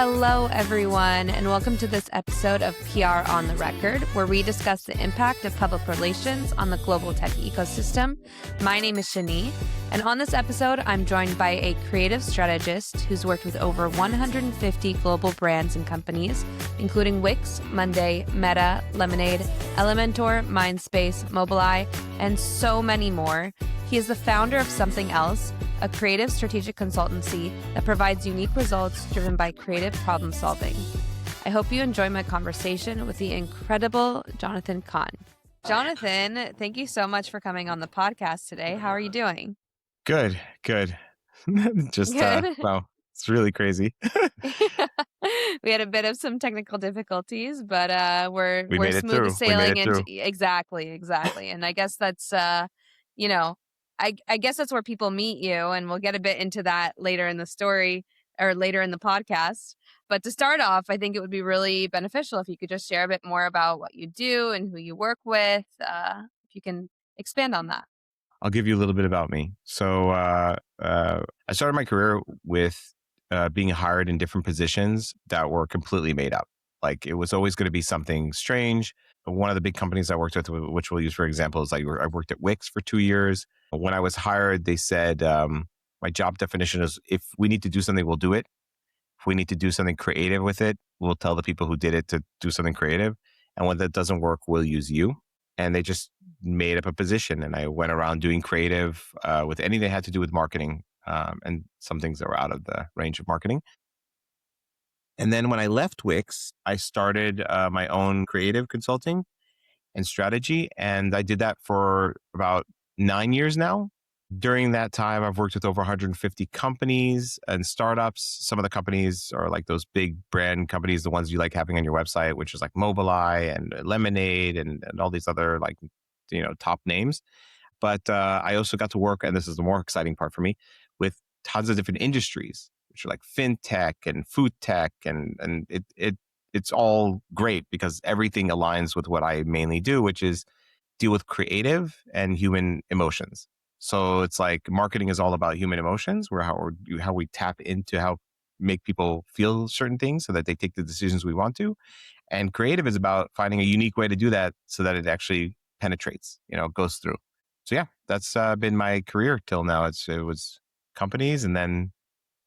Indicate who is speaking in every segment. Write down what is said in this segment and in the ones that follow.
Speaker 1: Hello, everyone, and welcome to this episode of PR on the Record, where we discuss the impact of public relations on the global tech ecosystem. My name is Shani, and on this episode, I'm joined by a creative strategist who's worked with over 150 global brands and companies, including Wix, Monday, Meta, Lemonade, Elementor, Mindspace, Mobileye, and so many more. He is the founder of Somethingel.se, a creative strategic consultancy that provides unique results driven by creative problem solving. I hope you enjoy my conversation with the incredible Jonathan Kahn. Jonathan, thank you so much for coming on the podcast today. How are you doing?
Speaker 2: Good. Just,
Speaker 1: Good.
Speaker 2: wow, it's really crazy.
Speaker 1: We had a bit of some technical difficulties, but we're
Speaker 2: We made it
Speaker 1: smooth
Speaker 2: through.
Speaker 1: sailing into exactly. And I guess that's I guess that's where people meet you, and we'll get a bit into that later in the story or later in the podcast. But to start off, I think it would be really beneficial if you could just share a bit more about what you do and who you work with. If you can expand on that.
Speaker 2: I'll give you a little bit about me. So I started my career with being hired in different positions that were completely made up. Like it was always going to be something strange. One of the big companies I worked with, which we'll use for example, is I worked at Wix for 2 years. When I was hired, they said my job definition is if we need to do something, we'll do it. If we need to do something creative with it, we'll tell the people who did it to do something creative. And when that doesn't work, we'll use you. And they just made up a position. And I went around doing creative with anything that had to do with marketing and some things that were out of the range of marketing. And then when I left Wix, I started my own creative consulting and strategy. And I did that for about 9 years now. During that time, I've worked with over 150 companies and startups. Some of the companies are like those big brand companies, the ones you like having on your website, which is like Mobileye and Lemonade and all these other like, top names. But I also got to work, and this is the more exciting part for me, with tons of different industries, which are like fintech and food tech, and it's all great because everything aligns with what I mainly do, which is deal with creative and human emotions. So it's like marketing is all about human emotions, where how we tap into how make people feel certain things so that they take the decisions we want to. And creative is about finding a unique way to do that so that it actually penetrates, goes through. So yeah, that's been my career till now. It was companies, and then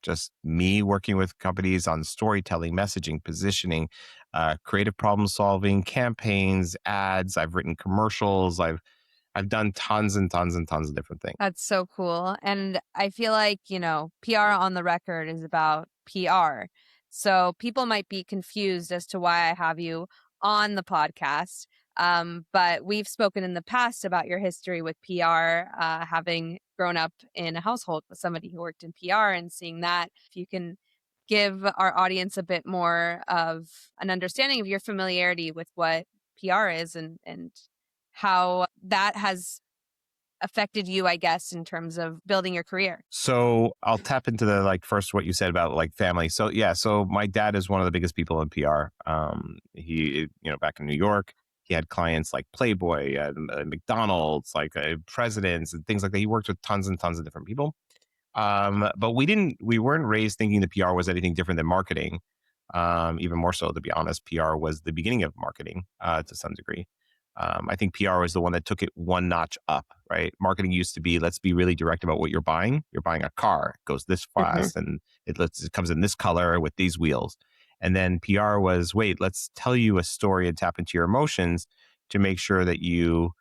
Speaker 2: just me working with companies on storytelling, messaging, positioning, creative problem solving, campaigns, ads. I've written commercials. I've done tons and tons and tons of different things.
Speaker 1: That's so cool. And I feel like, PR on the record is about PR. So people might be confused as to why I have you on the podcast. But we've spoken in the past about your history with PR, having grown up in a household with somebody who worked in PR and seeing that. If you can give our audience a bit more of an understanding of your familiarity with what PR is and how that has affected you, I guess, in terms of building your career.
Speaker 2: So I'll tap into the first what you said about family. So yeah, so my dad is one of the biggest people in PR. He, back in New York, he had clients like Playboy, McDonald's, presidents and things like that. He worked with tons and tons of different people. But we weren't raised thinking the PR was anything different than marketing. Even more so, to be honest, PR was the beginning of marketing to some degree. I think PR was the one that took it one notch up, right? Marketing used to be, let's be really direct about what you're buying. You're buying a car, it goes this fast, and it comes in this color with these wheels. And then PR was, wait, let's tell you a story and tap into your emotions to make sure that you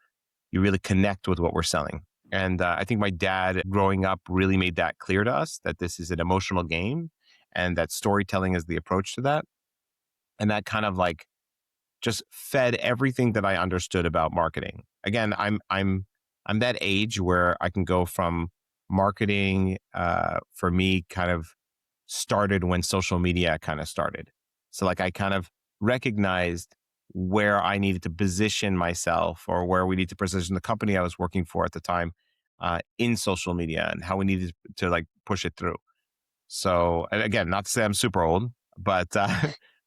Speaker 2: really connect with what we're selling. And I think my dad growing up really made that clear to us, that this is an emotional game and that storytelling is the approach to that. And that kind of just fed everything that I understood about marketing. Again, I'm that age where I can go from marketing, for me, kind of started when social media kind of started. So I kind of recognized where I needed to position myself, or where we need to position the company I was working for at the time in social media, and how we needed to push it through. So, and again, not to say I'm super old, but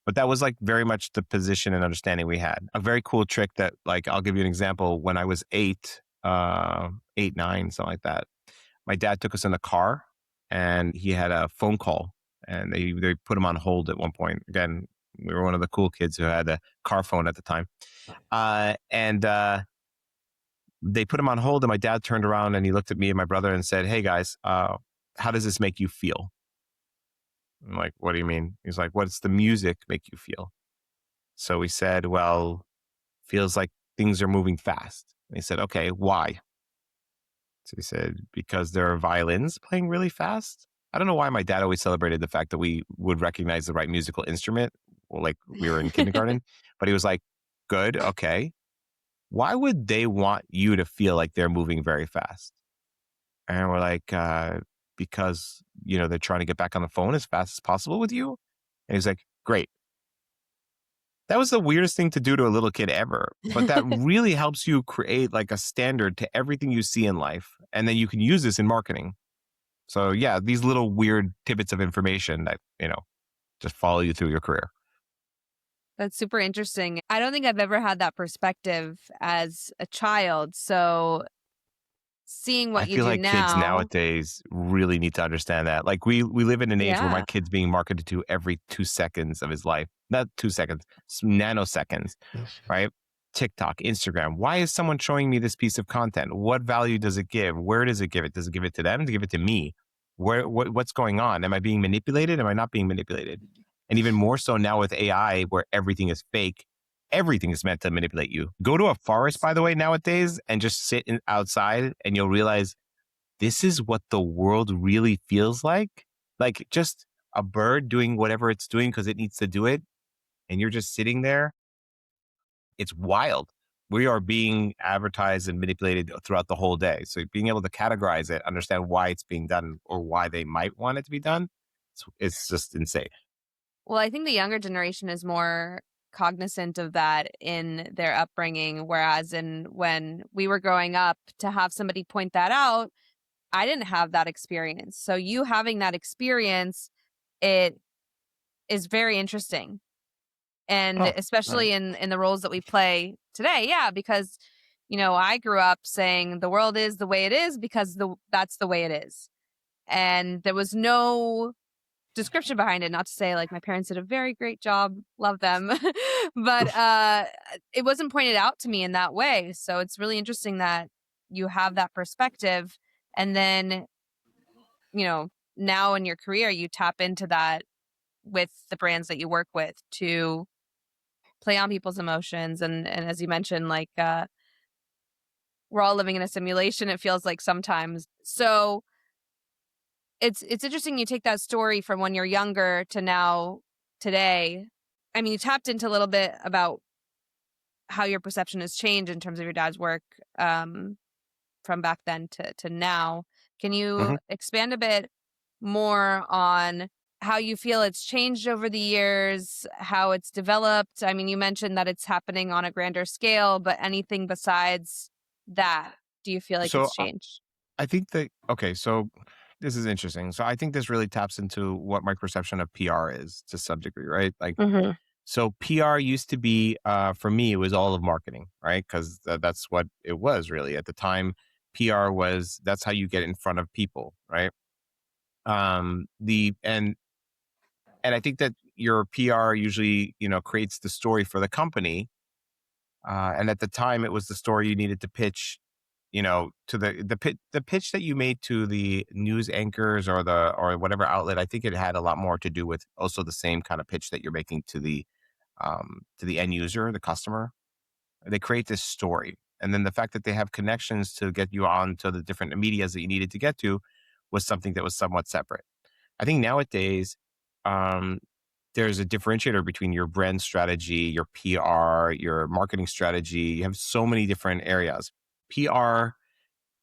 Speaker 2: but that was very much the position and understanding we had. A very cool trick that I'll give you an example. When I was 8, 9, something like that, my dad took us in a car, and he had a phone call, and they put him on hold at one point. Again, we were one of the cool kids who had a car phone at the time, and they put him on hold. And my dad turned around and he looked at me and my brother and said, "Hey guys, how does this make you feel?" I'm like, "What do you mean?" He's like, "What's the music make you feel?" So we said, "Well, feels like things are moving fast." And he said, "Okay, why?" So he said, "Because there are violins playing really fast." I don't know why my dad always celebrated the fact that we would recognize the right musical instrument, or like we were in kindergarten. But he was like, "Good, okay. Why would they want you to feel like they're moving very fast?" And we're like, "Because, they're trying to get back on the phone as fast as possible with you." And he's like, "Great." That was the weirdest thing to do to a little kid ever, but that really helps you create like a standard to everything you see in life. And then you can use this in marketing. So yeah, these little weird tidbits of information that, just follow you through your career.
Speaker 1: That's super interesting. I don't think I've ever had that perspective as a child. So seeing
Speaker 2: I
Speaker 1: what you
Speaker 2: feel
Speaker 1: do
Speaker 2: like kids
Speaker 1: now.
Speaker 2: nowadays really need to understand that. Like we live in an age where my
Speaker 1: Yeah.
Speaker 2: kid's being marketed to every 2 seconds of his life. Not 2 seconds, nanoseconds, right? TikTok, Instagram. Why is someone showing me this piece of content? What value does it give? Where does it give it? Does it give it to them? Does it give it to me? What's going on? Am I being manipulated? Am I not being manipulated? And even more so now with AI, where everything is fake, everything is meant to manipulate you. Go to a forest, by the way, nowadays, and just outside, and you'll realize this is what the world really feels like. Like just a bird doing whatever it's doing because it needs to do it, and you're just sitting there. It's wild. We are being advertised and manipulated throughout the whole day. So being able to categorize it, understand why it's being done or why they might want it to be done, it's just insane.
Speaker 1: Well, I think the younger generation is more cognizant of that in their upbringing. Whereas when we were growing up, to have somebody point that out, I didn't have that experience. So you having that experience, it is very interesting. And
Speaker 2: Oh,
Speaker 1: especially in the roles that we play today. Yeah, because I grew up saying the world is the way it is because that's the way it is. And there was no description behind it. Not to say like my parents did a very great job, love them, but it wasn't pointed out to me in that way. So it's really interesting that you have that perspective, and then now in your career you tap into that with the brands that you work with to play on people's emotions, and as you mentioned, like we're all living in a simulation, it feels like sometimes. So it's interesting you take that story from when you're younger to now today. I mean, you tapped into a little bit about how your perception has changed in terms of your dad's work, from back then to now. Can you
Speaker 2: mhm.
Speaker 1: expand a bit more on how you feel it's changed over the years, how it's developed? I mean, you mentioned that it's happening on a grander scale, but anything besides that, do you feel like
Speaker 2: So
Speaker 1: it's changed?
Speaker 2: I think that, okay, so this is interesting. So I think this really taps into what my perception of PR is to some degree, right? Like,
Speaker 1: Mhm.
Speaker 2: so PR used to be, for me, it was all of marketing, right? Because that's what it was really at the time. PR that's how you get in front of people, right? The and I think that your PR usually, creates the story for the company. And at the time, it was the story you needed to pitch, to the pitch that you made to the news anchors or whatever outlet. I think it had a lot more to do with also the same kind of pitch that you're making to the end user, the customer. They create this story, and then the fact that they have connections to get you on to the different medias that you needed to get to was something that was somewhat separate. I think nowadays, um, there's a differentiator between your brand strategy, your PR, your marketing strategy. You have so many different areas. PR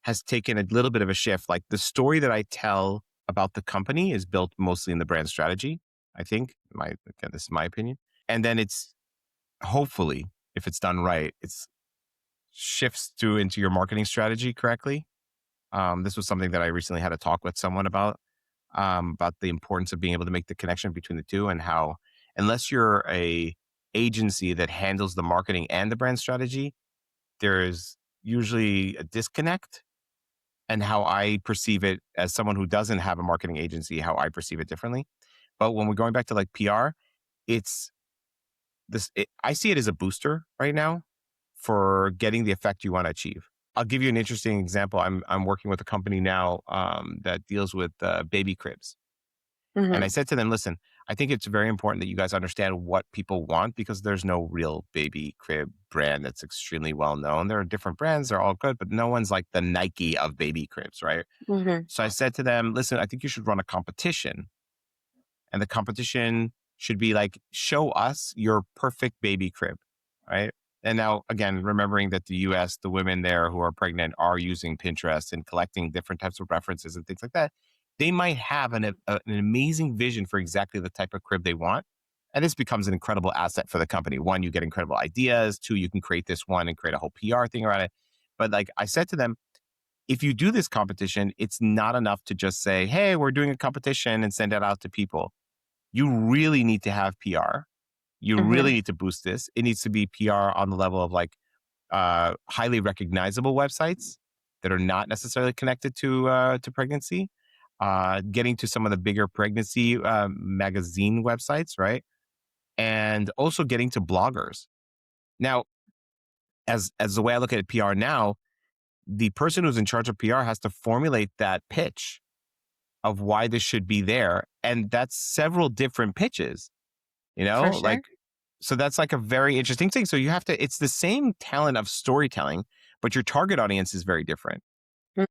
Speaker 2: has taken a little bit of a shift. Like the story that I tell about the company is built mostly in the brand strategy. I think again, this is my opinion. And then it's hopefully, if it's done right, it's shifts to into your marketing strategy correctly. This was something that I recently had a talk with someone about the importance of being able to make the connection between the two and how, unless you're a agency that handles the marketing and the brand strategy, there's usually a disconnect. And how I perceive it as someone who doesn't have a marketing agency, how I perceive it differently. But when we're going back to like PR, it's I see it as a booster right now for getting the effect you want to achieve. I'll give you an interesting example. I'm working with a company now that deals with baby cribs. And I
Speaker 1: Hmm.
Speaker 2: said to them, listen, I think it's very important that you guys understand what people want because there's no real baby crib brand that's extremely well known. There are different brands, they're all good, but no one's like the Nike of baby cribs, right?
Speaker 1: Hmm.
Speaker 2: So I said to them, listen, I think you should run a competition. And the competition should be like, show us your perfect baby crib, right? And now, again, remembering that the US, the women there who are pregnant are using Pinterest and collecting different types of references and things like that. They might have an amazing vision for exactly the type of crib they want. And this becomes an incredible asset for the company. One, you get incredible ideas. Two, you can create this one and create a whole PR thing around it. But like I said to them, if you do this competition, it's not enough to just say, hey, we're doing a competition and send it out to people. You really need to have PR. You
Speaker 1: Hmm.
Speaker 2: really need to boost this. It needs to be PR on the level of like highly recognizable websites that are not necessarily connected to pregnancy. Getting to some of the bigger pregnancy magazine websites, right? And also getting to bloggers. Now, as the way I look at PR now, the person who's in charge of PR has to formulate that pitch of why this should be there, and that's several different pitches.
Speaker 1: For sure.
Speaker 2: Like, so that's like a very interesting thing. So you have to, it's the same talent of storytelling, but your target audience is very different.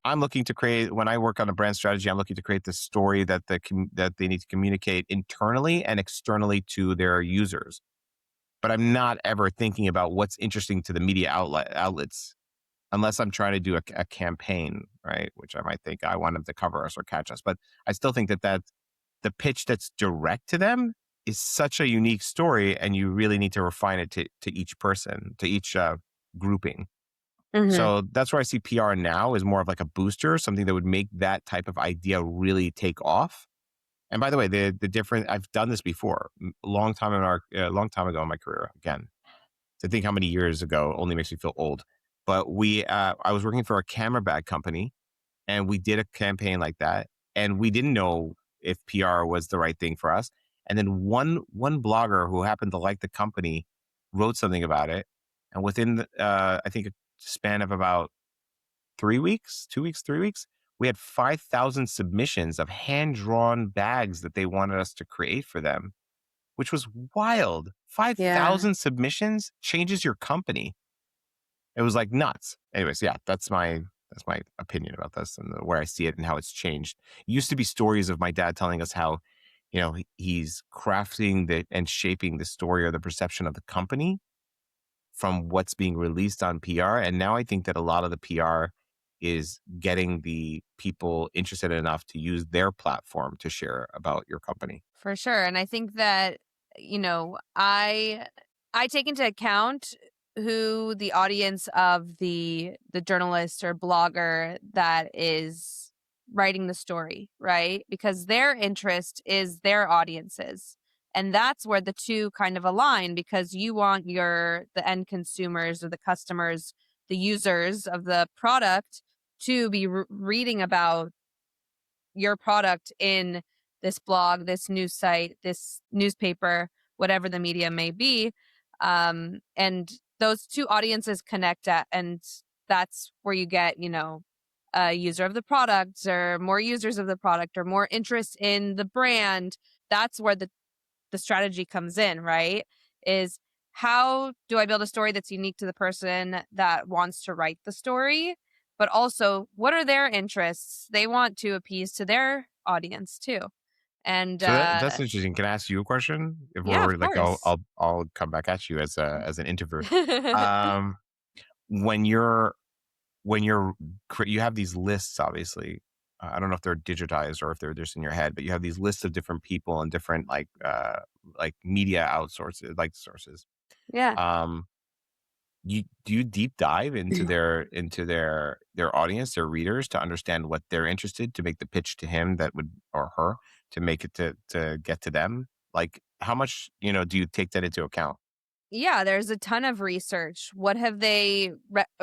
Speaker 2: I'm looking to create, when I work on a brand strategy, I'm looking to create the story that they need to communicate internally and externally to their users. But I'm not ever thinking about what's interesting to the media outlets unless I'm trying to do a campaign, right? Which I might think I want them to cover us or catch us. But I still think that the pitch that's direct to them is such a unique story, and you really need to refine it to each person, to each grouping.
Speaker 1: Hmm.
Speaker 2: So that's where I see PR now is more of like a booster, something that would make that type of idea really take off. And by the way, the different I've done this before, a long time ago in my career. Again, to think how many years ago only makes me feel old. But I was working for a camera bag company, and we did a campaign like that, and we didn't know if PR was the right thing for us. And then one blogger who happened to like the company wrote something about it, and within I think a span of about 3 weeks, 2 weeks, 3 weeks, we had 5,000 submissions of hand drawn bags that they wanted us to create for them, which was wild.
Speaker 1: Yeah.
Speaker 2: 5,000 submissions changes your company. It was like nuts. Anyways, yeah, that's my opinion about this and where I see it and how it's changed. It used to be stories of my dad telling us how, he's crafting and shaping the story or the perception of the company from what's being released on PR. And now I think that a lot of the PR is getting the people interested enough to use their platform to share about your company.
Speaker 1: For sure. And I think that, I take into account who the audience of the journalist or blogger that is writing the story, right? Because their interest is their audiences. And that's where the two kind of align because you want the end consumers or the customers, the users of the product to be reading about your product in this blog, this news site, this newspaper, whatever the media may be. And those two audiences connect at, and that's where you get, a user of the product or more users of the product or more interest in the brand. That's where the strategy comes in, right? Is how do I build a story that's unique to the person that wants to write the story? But also, what are their interests? They want to appease to their audience too. And
Speaker 2: So that's interesting. Can I ask you a question? If
Speaker 1: yeah, of
Speaker 2: we're like,
Speaker 1: course.
Speaker 2: I'll come back at you as an introvert. Um, when you're you have these lists, obviously. I don't know if they're digitized or if they're just in your head, but you have these lists of different people and different like media outsources, like sources.
Speaker 1: Yeah.
Speaker 2: Um, do you deep dive into their audience, their readers, to understand what they're interested to make the pitch to him that would or her to make it to get to them? Like how much do you take that into account?
Speaker 1: Yeah, there's a ton of research. What have they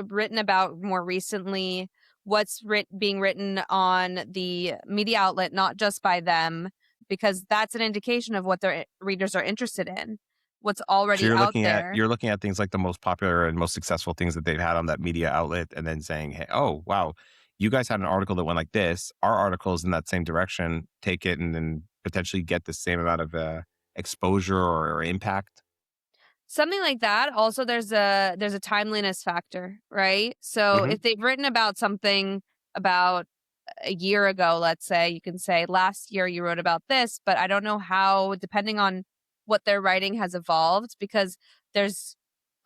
Speaker 1: written about more recently? What's being written on the media outlet, not just by them, because that's an indication of what their readers are interested in, what's
Speaker 2: So
Speaker 1: already out there.
Speaker 2: you're looking at things like the most popular and most successful things that they've had on that media outlet, and then saying, "Hey, oh wow, you guys had an article that went like this. Our article is in that same direction. Take it, and then potentially get the same amount of exposure or impact."
Speaker 1: Something like that. Also, there's a timeliness factor, right? So
Speaker 2: Hmm.
Speaker 1: if they've written about something about a year ago, let's say, you can say, last year you wrote about this, but I don't know how, depending on what they're writing has evolved, because there's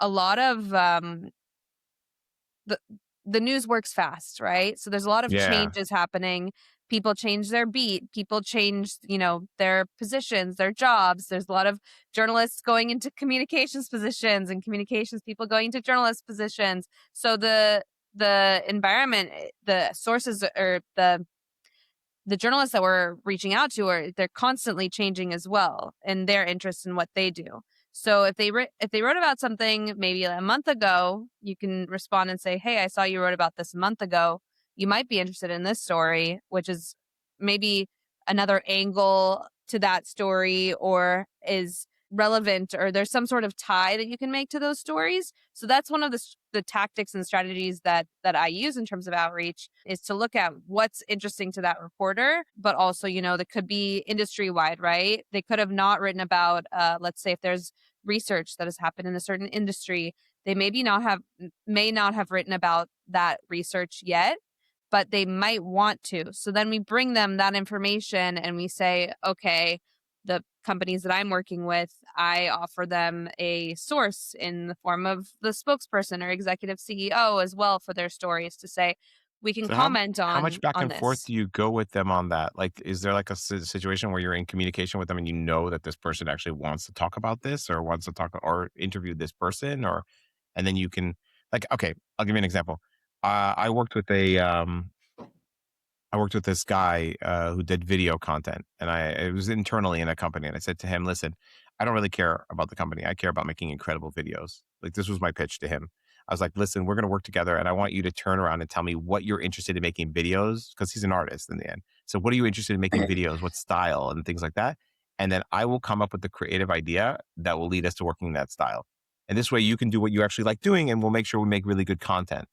Speaker 1: a lot of the the news works fast, right? So there's a lot of
Speaker 2: Yeah.
Speaker 1: changes happening. People change their beat. People change, their positions, their jobs. There's a lot of journalists going into communications positions and communications people going into journalist positions. So the environment, the sources, or the journalists that we're reaching out to, they're constantly changing as well in their interest in what they do. So if they wrote about something maybe a month ago, you can respond and say, "Hey, I saw you wrote about this a month ago. You might be interested in this story," which is maybe another angle to that story, or is relevant, or there's some sort of tie that you can make to those stories. So that's one of the tactics and strategies that I use in terms of outreach, is to look at what's interesting to that reporter, but also, that could be industry wide, right? They could have not written about, let's say if there's research that has happened in a certain industry, they may not have written about that research yet, but they might want to. So then we bring them that information and we say, okay, the companies that I'm working with, I offer them a source in the form of the spokesperson or executive CEO as well for their stories, to say, we can
Speaker 2: So
Speaker 1: comment
Speaker 2: how much
Speaker 1: on
Speaker 2: back and forth
Speaker 1: this.
Speaker 2: do you go with them on that? Like, is there like a situation where you're in communication with them and you know that this person actually wants to talk about this or wants to talk or interview this person, or and then you can like, okay, I'll give you an example. I worked with I worked with this guy who did video content, and it was internally in a company. And I said to him, "Listen, I don't really care about the company. I care about making incredible videos." Like this was my pitch to him. I was like, "Listen, we're going to work together, and I want you to turn around and tell me what you're interested in making videos, because he's an artist in the end. So, what are you interested in making videos? What style and things like that? And then I will come up with the creative idea that will lead us to working that style. And this way, you can do what you actually like doing, and we'll make sure we make really good content."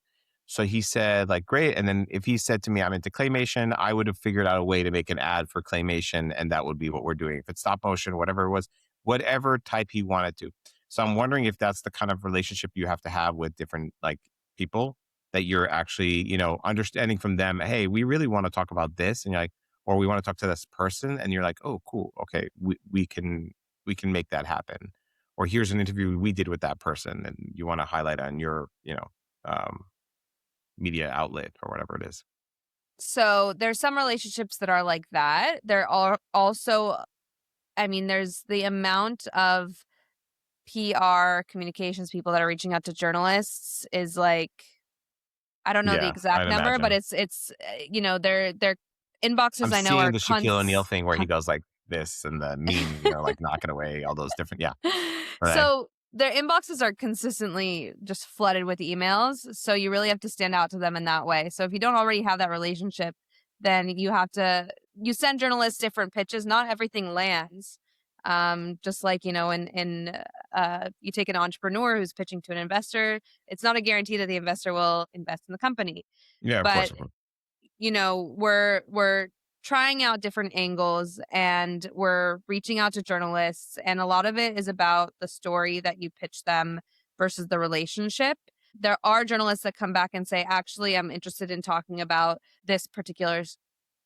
Speaker 2: So he said, like, great. And then if he said to me, I'm into claymation, I would have figured out a way to make an ad for claymation. And that would be what we're doing. If it's stop motion, whatever it was, whatever type he wanted to. So I'm wondering if that's the kind of relationship you have to have with different like people, that you're actually, understanding from them, hey, we really want to talk about this. And you're like, or we want to talk to this person. And you're like, oh, cool. Okay. We can make that happen. Or here's an interview we did with that person. And you want to highlight on your, um, media outlet or whatever it is.
Speaker 1: So there's some relationships that are like that. There are also, I mean, there's the amount of PR communications people that are reaching out to journalists is like, I don't know the
Speaker 2: Yeah,
Speaker 1: exact
Speaker 2: I'd
Speaker 1: number, but
Speaker 2: imagine.
Speaker 1: their inboxes
Speaker 2: I'm
Speaker 1: I know
Speaker 2: seeing
Speaker 1: are
Speaker 2: the Shaquille O'Neal thing where he
Speaker 1: con-
Speaker 2: goes like this and the meme, like knocking away all those different, yeah. Right.
Speaker 1: So their inboxes are consistently just flooded with emails. So you really have to stand out to them in that way. So if you don't already have that relationship, then you send journalists different pitches. Not everything lands. Just like, you take an entrepreneur who's pitching to an investor, it's not a guarantee that the investor will invest in the company.
Speaker 2: Yeah, of course.
Speaker 1: But
Speaker 2: Of course.
Speaker 1: we're trying out different angles, and we're reaching out to journalists, and a lot of it is about the story that you pitch them versus the relationship. There are journalists that come back and say, actually, I'm interested in talking about this particular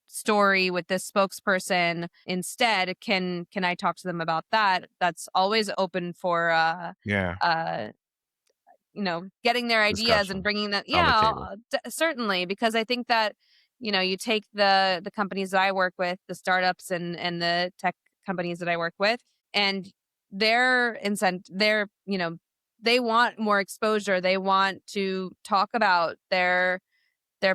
Speaker 1: story with this spokesperson instead. Can I talk to them about that? That's always open for
Speaker 2: Yeah,
Speaker 1: uh getting their ideas and
Speaker 2: discussion.
Speaker 1: bringing them.
Speaker 2: It's on the
Speaker 1: Yeah,
Speaker 2: table.
Speaker 1: certainly, because I think that, you take the companies that I work with, the startups and the tech companies that I work with, and they want more exposure. They want to talk about their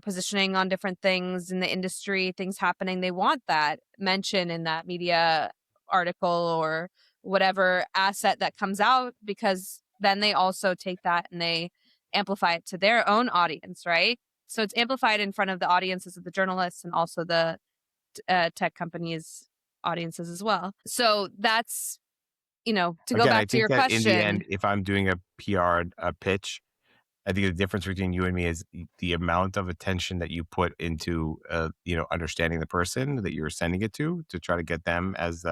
Speaker 1: positioning on different things in the industry, things happening. They want that mention in that media article or whatever asset that comes out, because then they also take that and they amplify it to their own audience, right? So it's amplified in front of the audiences of the journalists and also the tech companies audiences as well. So that's, to go
Speaker 2: Again, I
Speaker 1: back to
Speaker 2: think
Speaker 1: your
Speaker 2: that in the end,
Speaker 1: question.
Speaker 2: if I'm doing a PR pitch, I think the difference between you and me is the amount of attention that you put into, understanding the person that you're sending it to try to get them as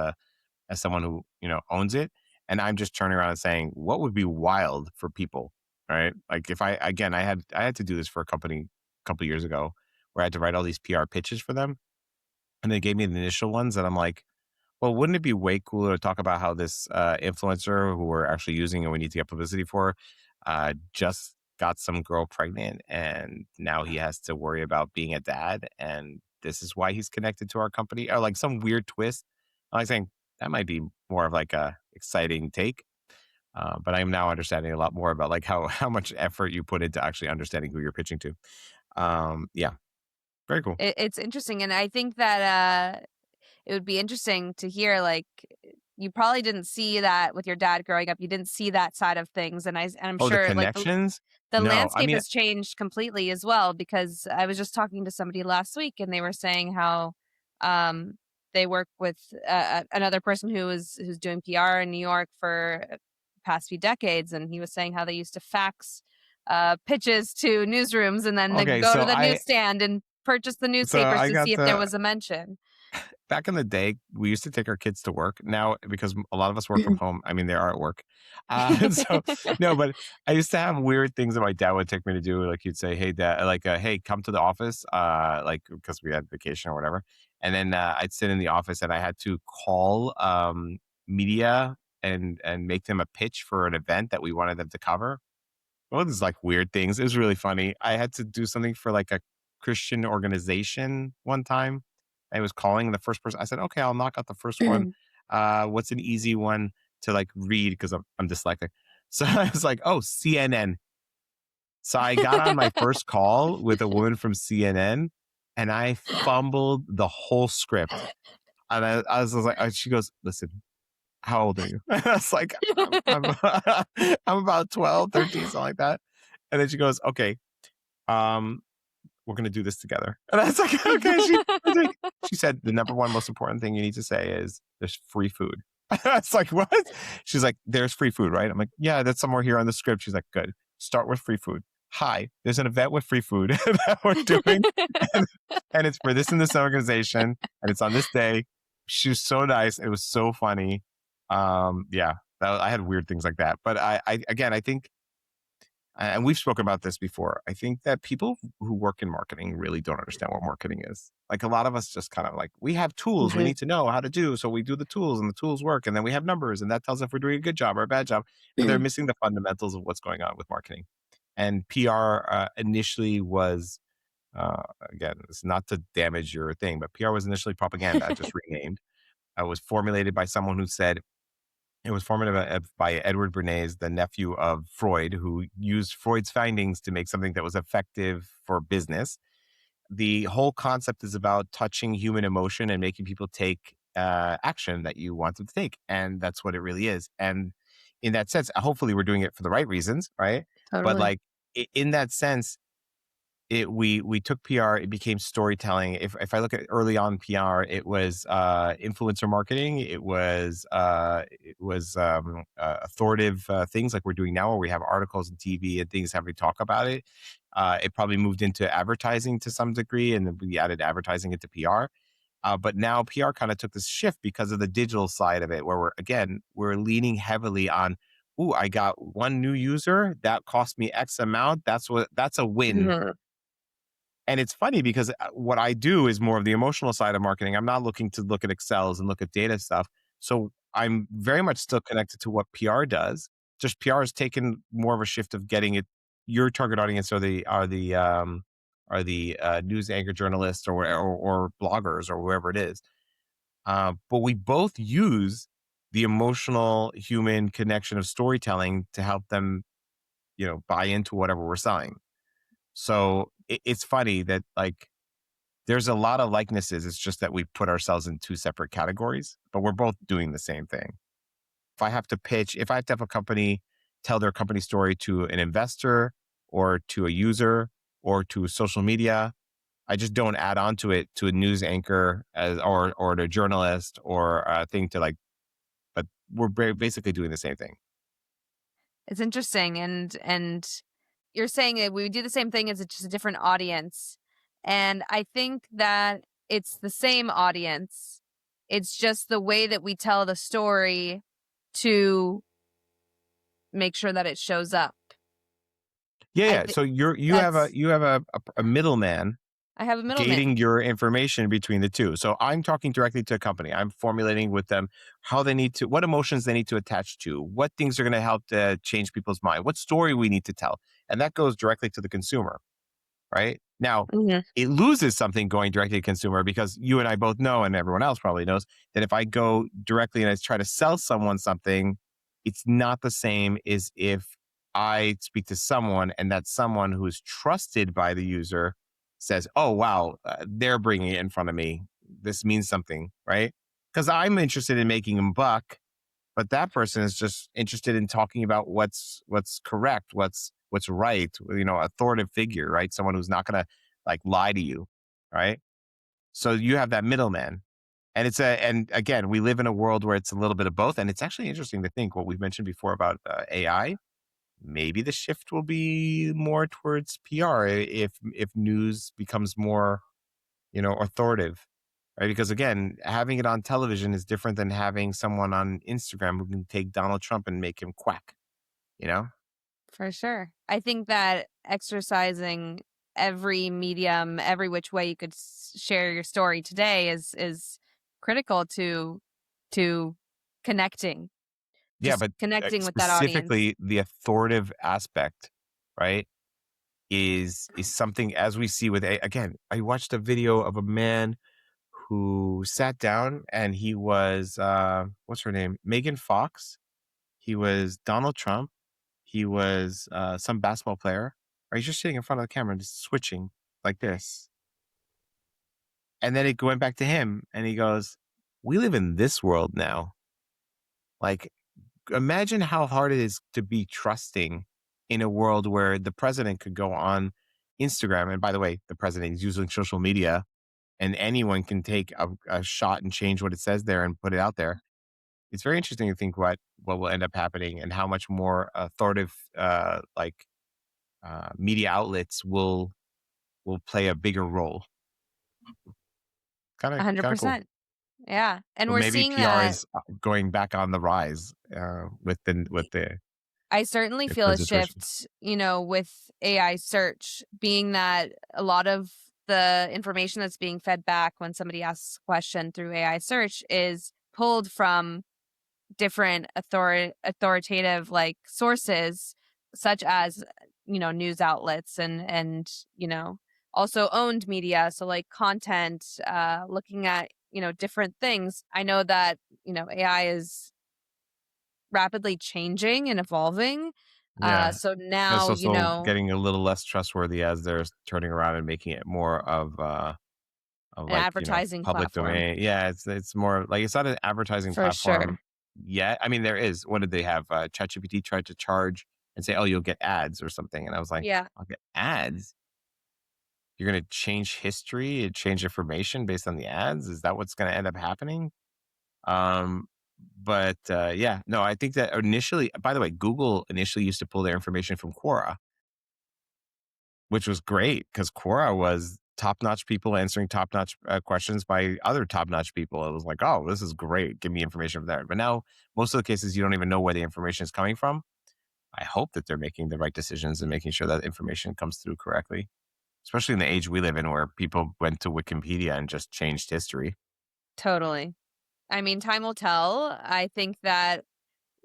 Speaker 2: someone who owns it. And I'm just turning around and saying, what would be wild for people, right? Like if I had to do this for a company a couple years ago where I had to write all these PR pitches for them, and they gave me the initial ones, and I'm like, well, wouldn't it be way cooler to talk about how this influencer who we're actually using and we need to get publicity for just got some girl pregnant and now he has to worry about being a dad and this is why he's connected to our company or like some weird twist. I'm like saying that might be more of like a exciting take. But I am now understanding a lot more about like how much effort you put into actually understanding who you're pitching to. Yeah, very cool.
Speaker 1: It's interesting, and I think that it would be interesting to hear, like, you probably didn't see that with your dad growing up. You didn't see that side of things, and I'm
Speaker 2: Oh, the
Speaker 1: sure, like,
Speaker 2: connections?
Speaker 1: the
Speaker 2: No, I
Speaker 1: landscape
Speaker 2: mean,
Speaker 1: has changed completely as well, because I was just talking to somebody last week, and they were saying how, um, they work with, another person who's doing PR in New York for past few decades, and he was saying how they used to fax, pitches to newsrooms and then they'd
Speaker 2: okay,
Speaker 1: go to the newsstand and purchase the
Speaker 2: so
Speaker 1: newspapers
Speaker 2: I
Speaker 1: to see
Speaker 2: got
Speaker 1: if there was a mention.
Speaker 2: back in the day, we used to take our kids to work. Now, because a lot of us work from home, I mean, they are at work. So no, but I used to have weird things that my dad would take me to do. Like he'd say, "Hey, dad, like, hey, come to the office," like because we had vacation or whatever. And then I'd sit in the office and I had to call media and make them a pitch for an event that we wanted them to cover. Well, these like weird things. It was really funny. I had to do something for like a Christian organization one time. I was calling the first person. I said, "Okay, I'll knock out the first one. What's an easy one to like read because I'm dyslexic." So I was like, "Oh, CNN." So I got on my first call with a woman from CNN, and I fumbled the whole script. And I was like, she goes, "Listen, how old are you?" I was like, I'm I'm about 12, 13, something like that. And then she goes, "Okay, um, we're gonna do this together." And I was like, "Okay." She said, "The number one most important thing you need to say is there's free food." I was like, "What?" She's like, "There's free food, right?" I'm like, "Yeah, that's somewhere here on the script." She's like, "Good. Start with free food. Hi, there's an event with free food that we're doing, and, and it's for this and this organization, and it's on this day." She was so nice. It was so funny. Yeah, I had weird things like that, but I again, I think and we've spoken about this before. I think that people who work in marketing really don't understand what marketing is. Like a lot of us just kind of like, we have tools we
Speaker 1: Mhm.
Speaker 2: need to know how to do. So we do the tools and the tools work. And then we have numbers and that tells us if we're doing a good job or a bad job. But they're missing the fundamentals of what's going on with marketing. And PR initially was, again, it's not to damage your thing, but PR was initially propaganda, just renamed. It was formulated by someone who said, it was formed by Edward Bernays, the nephew of Freud, who used Freud's findings to make something that was effective for business. The whole concept is about touching human emotion and making people take action that you want them to take. And that's what it really is. And in that sense, hopefully we're doing it for the right reasons, right? But
Speaker 1: Totally.
Speaker 2: like in that sense, we took PR, it became storytelling. If I look at early on PR, it was influencer marketing, it was authoritative things like we're doing now, where we have articles and TV and things having to talk about it. It probably moved into advertising to some degree, and then we added advertising into PR. But now PR kind of took this shift because of the digital side of it, where we're leaning heavily on. Ooh, I got one new user that cost me X amount. That's a win.
Speaker 1: Mhm.
Speaker 2: And it's funny because what I do is more of the emotional side of marketing. I'm not looking to look at Excels and look at data stuff. So I'm very much still connected to what PR does. Just PR has taken more of a shift of getting it. Your target audience are the news anchor journalists or bloggers or whoever it is. But we both use the emotional human connection of storytelling to help them, buy into whatever we're selling. So it's funny that like there's a lot of likenesses. It's just that we put ourselves in two separate categories, but we're both doing the same thing. If I have to have a company tell their company story to an investor or to a user or to social media, I just don't add on to it to a news anchor or to a journalist or a thing to like, but we're basically doing the same thing.
Speaker 1: It's interesting, and you're saying that we do the same thing, it's just a different audience, and I think that it's the same audience. It's just the way that we tell the story to make sure that it shows up.
Speaker 2: Yeah,
Speaker 1: I
Speaker 2: yeah.
Speaker 1: think
Speaker 2: So you have
Speaker 1: that's
Speaker 2: a middleman
Speaker 1: I have a middleman.
Speaker 2: gating your information between the two. So I'm talking directly to a company. I'm formulating with them how they need to, what emotions they need to attach to, what things are going to help to change people's mind, what story we need to tell, and that goes directly to the consumer. Right? Now,
Speaker 1: Mhm.
Speaker 2: it loses something going directly to consumer because you and I both know, and everyone else probably knows, that if I go directly and I try to sell someone something, it's not the same as if I speak to someone and that someone who is trusted by the user says, oh, wow, they're bringing it in front of me. This means something, right? Because I'm interested in making a buck, but that person is just interested in talking about what's correct, what's right, authoritative figure, right? Someone who's not going to like lie to you, right? So you have that middleman. And again, we live in a world where it's a little bit of both. And it's actually interesting to think what we've mentioned before about AI. Maybe the shift will be more towards PR if news becomes more, authoritative, right? Because again, having it on television is different than having someone on Instagram who can take Donald Trump and make him quack, you know?
Speaker 1: For sure. I think that exercising every medium, every which way you could share your story today is critical to connecting,
Speaker 2: Yeah,
Speaker 1: just
Speaker 2: but
Speaker 1: connecting with that audience.
Speaker 2: specifically the authoritative aspect, right? Is something as we see with again, I watched a video of a man who sat down and he was what's her name? Megan Fox. He was Donald Trump. He was some basketball player. Or he's just sitting in front of the camera and just switching like this. And then it went back to him and he goes, we live in this world now. Like, imagine how hard it is to be trusting in a world where the president could go on Instagram. And by the way, the president is using social media and anyone can take a shot and change what it says there and put it out there. It's very interesting to think what will end up happening and how much more authoritative media outlets will play a bigger role. Kind of cool.
Speaker 1: 100%. Yeah. And
Speaker 2: So
Speaker 1: we're
Speaker 2: maybe
Speaker 1: seeing
Speaker 2: PR
Speaker 1: that
Speaker 2: is going back on the rise with the
Speaker 1: I certainly feel a
Speaker 2: current situation.
Speaker 1: shift, with AI search, being that a lot of the information that's being fed back when somebody asks a question through AI search is pulled from different authoritative like sources, such as news outlets and also owned media, so like content, looking at different things. I know that AI is rapidly changing and evolving,
Speaker 2: Yeah.
Speaker 1: so
Speaker 2: It's
Speaker 1: now
Speaker 2: also getting a little less trustworthy as they're turning around and making it more of
Speaker 1: an
Speaker 2: like,
Speaker 1: advertising
Speaker 2: public
Speaker 1: platform
Speaker 2: domain. Yeah, it's more like it's not an advertising
Speaker 1: for
Speaker 2: platform
Speaker 1: sure.
Speaker 2: yet. I mean, there is. What did they have? ChatGPT tried to charge and say, "Oh, you'll get ads or something," and I was like,
Speaker 1: Yeah,
Speaker 2: "I'll get ads? You're going to change history and change information based on the ads? Is that what's going to end up happening?" Um, but yeah, no, I think that initially, by the way, Google initially used to pull their information from Quora, which was great because Quora was top-notch people answering top-notch questions by other top-notch people. It was like, oh, this is great. Give me information from there. But now, most of the cases, you don't even know where the information is coming from. I hope that they're making the right decisions and making sure that information comes through correctly, especially in the age we live in where people went to Wikipedia and just changed history.
Speaker 1: totally. I mean, time will tell. I think that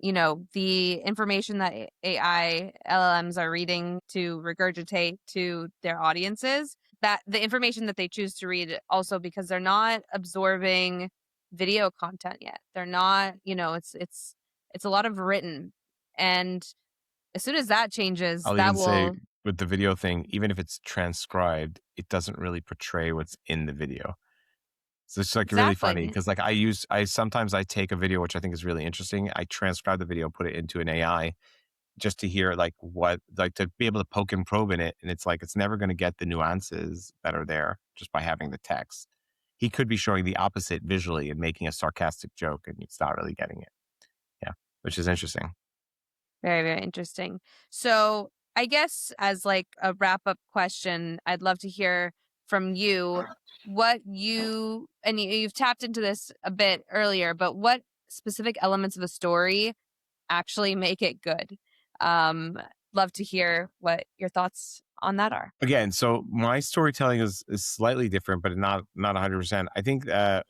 Speaker 1: the information that AI LLMs are reading to regurgitate to their audiences, that the information that they choose to read also, because they're not absorbing video content yet. They're not, it's a lot of written. And as soon as that changes,
Speaker 2: I'll
Speaker 1: that
Speaker 2: even say
Speaker 1: will
Speaker 2: with the video thing, even if it's transcribed, it doesn't really portray what's in the video. So it's like really funny
Speaker 1: exactly.
Speaker 2: because like I sometimes I take a video which I think is really interesting. I transcribe the video, put it into an AI, just to hear like to be able to poke and probe in it. And it's like, it's never going to get the nuances that are there just by having the text. He could be showing the opposite visually and making a sarcastic joke and it's not really getting it. Yeah. Which is interesting.
Speaker 1: Very, very interesting. So, I guess as like a wrap up question, I'd love to hear from you what you, and you've tapped into this a bit earlier, but what specific elements of a story actually make it good? Um, Love to hear what your thoughts on that are.
Speaker 2: Again, so my storytelling is slightly different, but not 100%. I think I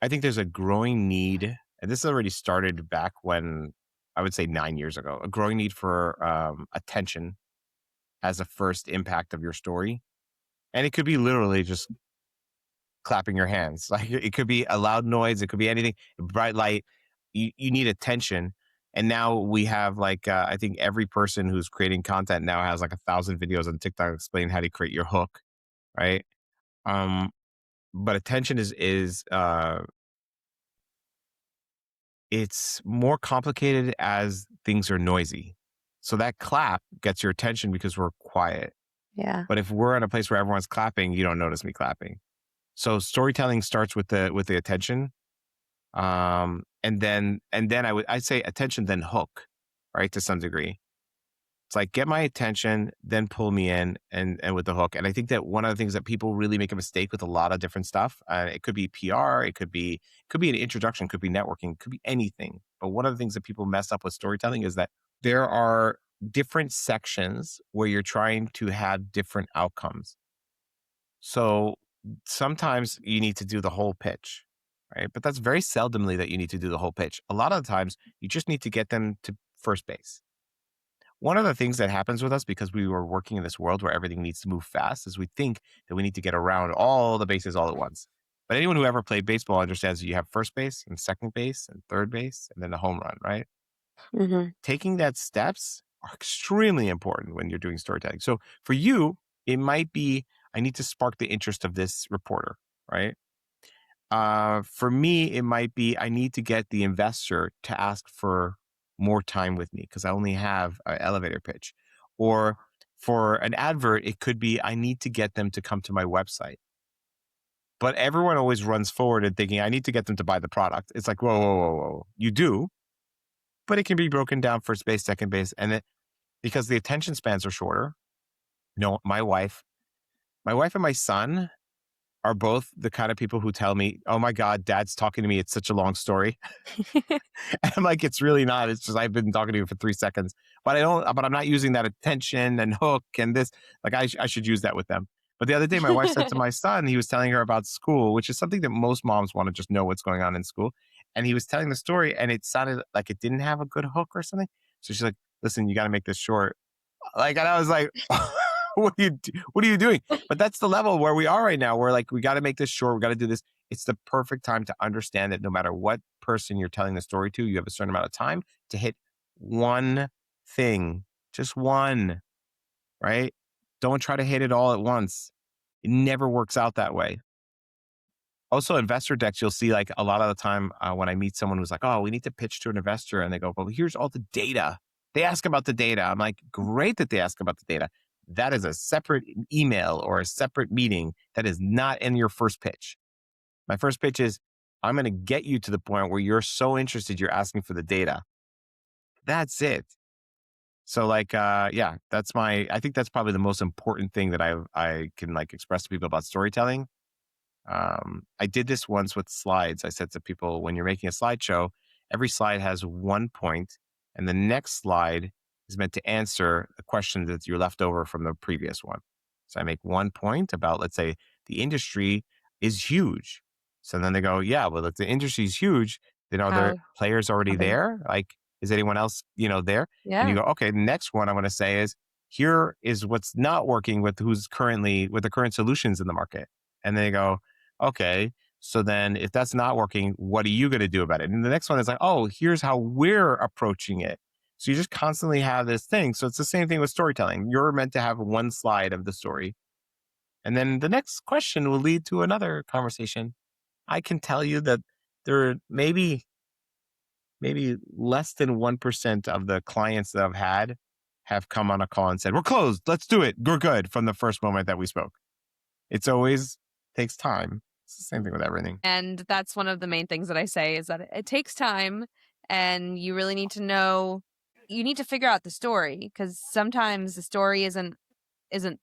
Speaker 2: think there's a growing need, and this already started back when I would say 9 years ago, a growing need for attention as a first impact of your story. And it could be literally just clapping your hands. Like it could be a loud noise, it could be anything, bright light. You need attention. And now we have like I think every person who's creating content now has like 1,000 videos on TikTok explaining how to create your hook, right? Um, but attention is it's more complicated as things are noisy. So that clap gets your attention because we're quiet.
Speaker 1: Yeah.
Speaker 2: But if we're in a place where everyone's clapping, you don't notice me clapping. So storytelling starts with the attention. And then I'd say attention, then hook, right? To some degree. It's like get my attention, then pull me in and with the hook. And I think that one of the things that people really make a mistake with a lot of different stuff, it could be PR, it could be an introduction, could be networking, could be anything. But one of the things that people mess up with storytelling is that there are different sections where you're trying to have different outcomes. So sometimes you need to do the whole pitch, right? But that's very seldomly that you need to do the whole pitch. A lot of the times you just need to get them to first base. One of the things that happens with us because we were working in this world where everything needs to move fast is we think that we need to get around all the bases all at once. But anyone who ever played baseball understands that you have first base and second base and third base and then a home run, right?
Speaker 1: Hmm.
Speaker 2: Taking that steps are extremely important when you're doing storytelling. So for you, it might be, I need to spark the interest of this reporter, right? For me, it might be I need to get the investor to ask for more time with me because I only have an elevator pitch. Or for an advert, it could be I need to get them to come to my website. But everyone always runs forward and thinking I need to get them to buy the product. It's like, whoa, whoa, whoa, whoa. You do, but it can be broken down first base, second base, because the attention spans are shorter. No, my wife and my son are both the kind of people who tell me, "Oh my God, Dad's talking to me. It's such a long story." And I'm like, "It's really not. It's just I've been talking to you for 3 seconds, but I don't. But I'm not using that attention and hook and this. Like I should use that with them." But the other day, my wife said to my son, he was telling her about school, which is something that most moms want to just know what's going on in school. And he was telling the story, and it sounded like it didn't have a good hook or something. So she's like, "Listen, you got to make this short." Like, and I was like, what are you doing? But that's the level where we are right now. We're like, we got to make this short. We got to do this. It's the perfect time to understand that no matter what person you're telling the story to, you have a certain amount of time to hit one thing, just one, right? Don't try to hit it all at once. It never works out that way. Also, investor decks, you'll see like a lot of the time when I meet someone who's like, oh, we need to pitch to an investor. And they go, well, here's all the data. They ask about the data. I'm like, great that they ask about the data. That is a separate email or a separate meeting that is not in your first pitch. My first pitch is, I'm going to get you to the point where you're so interested, you're asking for the data. That's it. So like, yeah, I think that's probably the most important thing that I can like express to people about storytelling. I did this once with slides. I said to people, when you're making a slideshow, every slide has one point, and the next slide is meant to answer the question that you left over from the previous one. So I make one point about, let's say, the industry is huge. So then they go, yeah, well, if the industry is huge, then are there
Speaker 1: How
Speaker 2: players already
Speaker 1: how big?
Speaker 2: there? Like, is anyone else, there? And you
Speaker 1: Yeah.
Speaker 2: go, okay, the next one I want to say is, here is what's not working with with the current solutions in the market. And they go, okay, so then if that's not working, what are you going to do about it? And the next one is like, oh, here's how we're approaching it. So you just constantly have this thing. So it's the same thing with storytelling. You're meant to have one slide of the story. And then the next question will lead to another conversation. I can tell you that there are maybe maybe less than 1% of the clients that I've had have come on a call and said, we're closed. Let's do it. We're good from the first moment that we spoke. It's always takes time. It's the same thing with everything.
Speaker 1: And that's one of the main things that I say is that it takes time, and you really need to know, you need to figure out the story, because sometimes the story isn't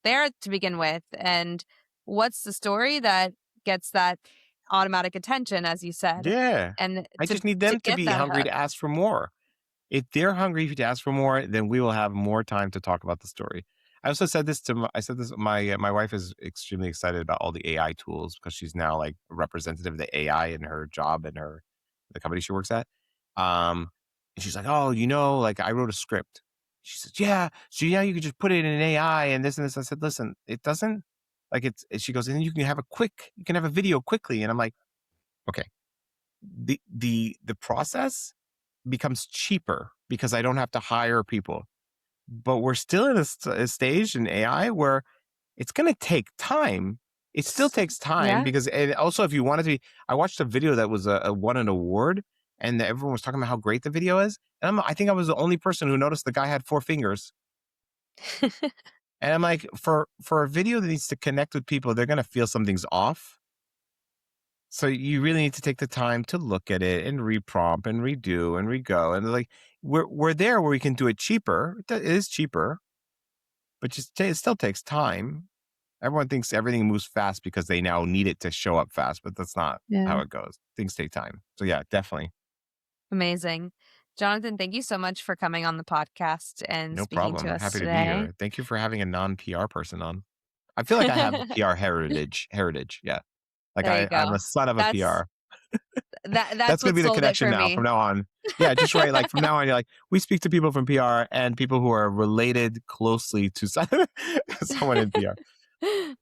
Speaker 1: there to begin with. And what's the story that gets that automatic attention, as you said?
Speaker 2: Yeah.
Speaker 1: And
Speaker 2: I
Speaker 1: to
Speaker 2: just need them to
Speaker 1: get
Speaker 2: be
Speaker 1: that
Speaker 2: hungry
Speaker 1: hook.
Speaker 2: to ask for more. If they're hungry to ask for more, then we will have more time to talk about the story. I also said this to my wife is extremely excited about all the AI tools because she's now like a representative of the AI in her job and the company she works at. And she's like, oh, like I wrote a script. She says, yeah. So yeah, you could just put it in an AI and this and this. I said, listen, it doesn't like she goes, and you can have a video quickly. And I'm like, okay, the process becomes cheaper because I don't have to hire people. But we're still in a stage in AI where it's going to take time. It still takes time
Speaker 1: Yeah.
Speaker 2: because, and also if you wanted to be, I watched a video that was won an award and everyone was talking about how great the video is. And I think I was the only person who noticed the guy had 4 fingers. And I'm like, for a video that needs to connect with people, they're going to feel something's off. So you really need to take the time to look at it and reprompt and redo and rego. And like, we're there where we can do it cheaper. It is cheaper, but it still takes time. Everyone thinks everything moves fast because they now need it to show up fast, but that's not how
Speaker 1: Yeah.
Speaker 2: it goes. Things take time. So yeah, definitely.
Speaker 1: Amazing. Jonathan, thank you so much for coming on the podcast and
Speaker 2: No
Speaker 1: speaking to
Speaker 2: problem.
Speaker 1: us
Speaker 2: Happy to be
Speaker 1: today.
Speaker 2: here. Thank you for having a non-PR person on. I feel like I have PR heritage. Yeah. Like
Speaker 1: There you
Speaker 2: I'm
Speaker 1: go.
Speaker 2: a son of a
Speaker 1: That's
Speaker 2: PR.
Speaker 1: that's
Speaker 2: That's going
Speaker 1: what
Speaker 2: to be the
Speaker 1: sold it
Speaker 2: connection
Speaker 1: for
Speaker 2: now
Speaker 1: me.
Speaker 2: from now on. Yeah, just right. Like from now on, you're like, we speak to people from PR and people who are related closely to someone in PR.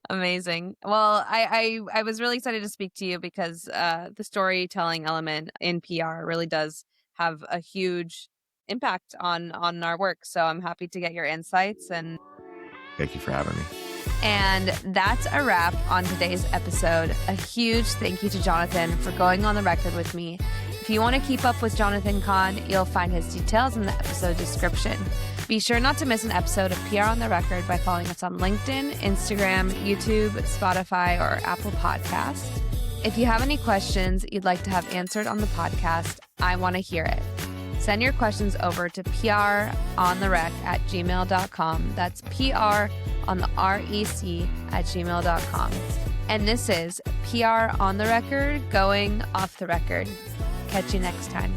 Speaker 1: Amazing. Well, I was really excited to speak to you because the storytelling element in PR really does have a huge impact on our work. So I'm happy to get your insights.
Speaker 2: Thank you for having me.
Speaker 1: And that's a wrap on today's episode. A huge thank you to Jonathan for going on the record with me. If you want to keep up with Jonathan Kahn, you'll find his details in the episode description. Be sure not to miss an episode of PR on the Record by following us on LinkedIn, Instagram, YouTube, Spotify, or Apple Podcasts. If you have any questions you'd like to have answered on the podcast, I want to hear it. Send your questions over to prontheRec@gmail.com. That's PRontheREC@gmail.com. And this is PR on the Record, going off the record. Catch you next time.